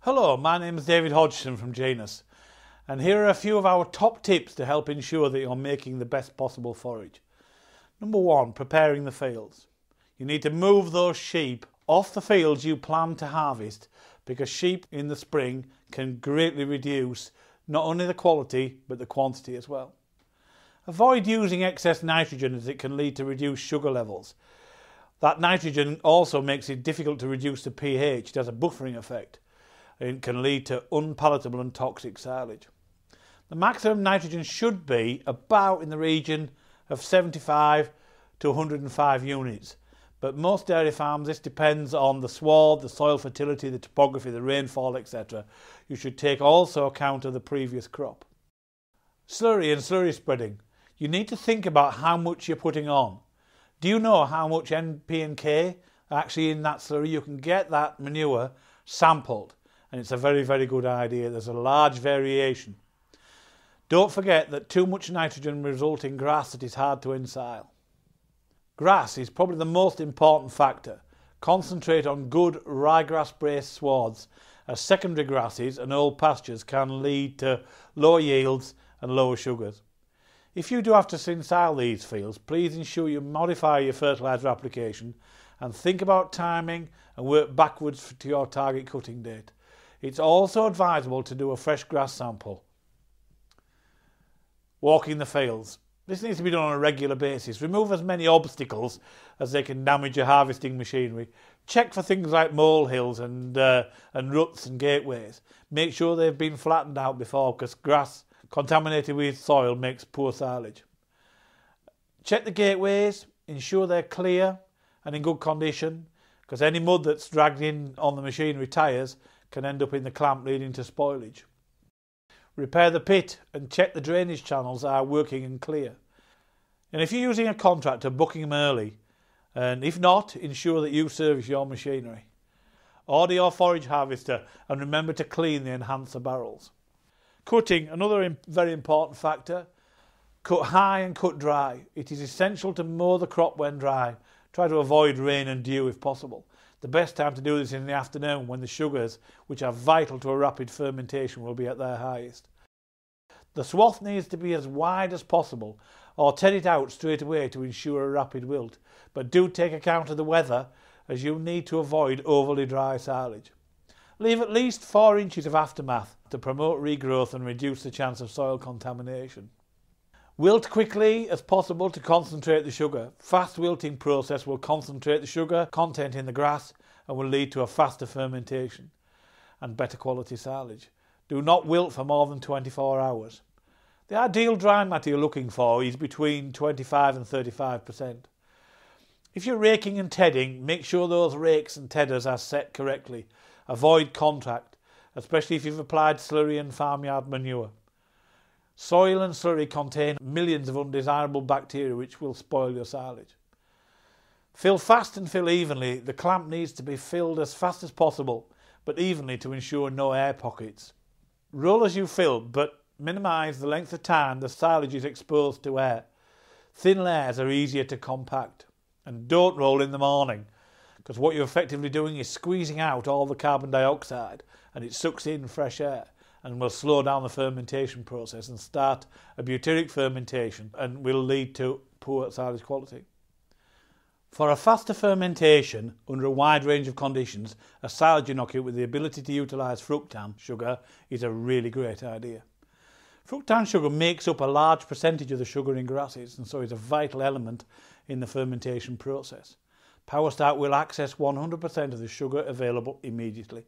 Hello, my name is David Hodgson from Genus, and here are a few of our top tips to help ensure that you're making the best possible forage. Number 1, preparing the fields. You need to move those sheep off the fields you plan to harvest, because sheep in the spring can greatly reduce not only the quality but the quantity as well. Avoid using excess nitrogen, as it can lead to reduced sugar levels. That nitrogen also makes it difficult to reduce the pH. It has a buffering effect. It can lead to unpalatable and toxic silage. The maximum nitrogen should be about in the region of 75 to 105 units, but most dairy farms, this depends on the sward, the soil fertility, the topography, the rainfall, etc. You should take also account of the previous crop. Slurry and slurry spreading. You need to think about how much you're putting on. Do you know how much N, P and K are actually in that slurry? You can get that manure sampled, and it's a very good idea. There's a large variation. Don't forget that too much nitrogen will result in grass that is hard to ensile. Grass is probably the most important factor. Concentrate on good ryegrass-based swards, as secondary grasses and old pastures can lead to lower yields and lower sugars. If you do have to ensile these fields, please ensure you modify your fertiliser application and think about timing and work backwards to your target cutting date. It's also advisable to do a fresh grass sample. Walking the fields. This needs to be done on a regular basis. Remove as many obstacles as they can damage your harvesting machinery. Check for things like molehills and ruts and gateways. Make sure they've been flattened out before, because grass contaminated with soil makes poor silage. Check the gateways, ensure they're clear and in good condition, because any mud that's dragged in on the machinery tyres can end up in the clamp, leading to spoilage. Repair the pit and check the drainage channels are working and clear. And if you're using a contractor, booking them early, and if not, ensure that you service your machinery. Order your forage harvester and remember to clean the enhancer barrels. Cutting, another very important factor. Cut high and cut dry. It is essential to mow the crop when dry. Try to avoid rain and dew if possible. The best time to do this is in the afternoon, when the sugars, which are vital to a rapid fermentation, will be at their highest. The swath needs to be as wide as possible, or ted it out straight away to ensure a rapid wilt, but do take account of the weather, as you need to avoid overly dry silage. Leave at least 4 inches of aftermath to promote regrowth and reduce the chance of soil contamination. Wilt quickly as possible to concentrate the sugar. Fast wilting process will concentrate the sugar content in the grass and will lead to a faster fermentation and better quality silage. Do not wilt for more than 24 hours. The ideal dry matter you're looking for is between 25 and 35%. If you're raking and tedding, make sure those rakes and tedders are set correctly. Avoid contact, especially if you've applied slurry and farmyard manure. Soil and slurry contain millions of undesirable bacteria which will spoil your silage. Fill fast and fill evenly. The clamp needs to be filled as fast as possible, but evenly, to ensure no air pockets. Roll as you fill, but minimise the length of time the silage is exposed to air. Thin layers are easier to compact. And don't roll in the morning, because what you're effectively doing is squeezing out all the carbon dioxide, and it sucks in fresh air and will slow down the fermentation process and start a butyric fermentation, and will lead to poor silage quality. For a faster fermentation under a wide range of conditions, a silage inoculant with the ability to utilise fructan sugar is a really great idea. Fructan sugar makes up a large percentage of the sugar in grasses, and so is a vital element in the fermentation process. Power Start will access 100% of the sugar available immediately.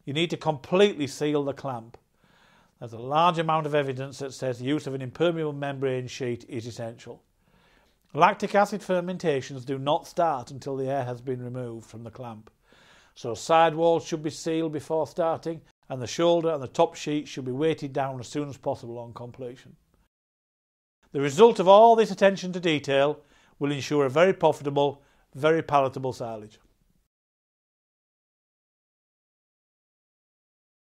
You need to completely seal the clamp. There's a large amount of evidence that says the use of an impermeable membrane sheet is essential. Lactic acid fermentations do not start until the air has been removed from the clamp. So side walls should be sealed before starting, and the shoulder and the top sheet should be weighted down as soon as possible on completion. The result of all this attention to detail will ensure a very profitable, very palatable silage.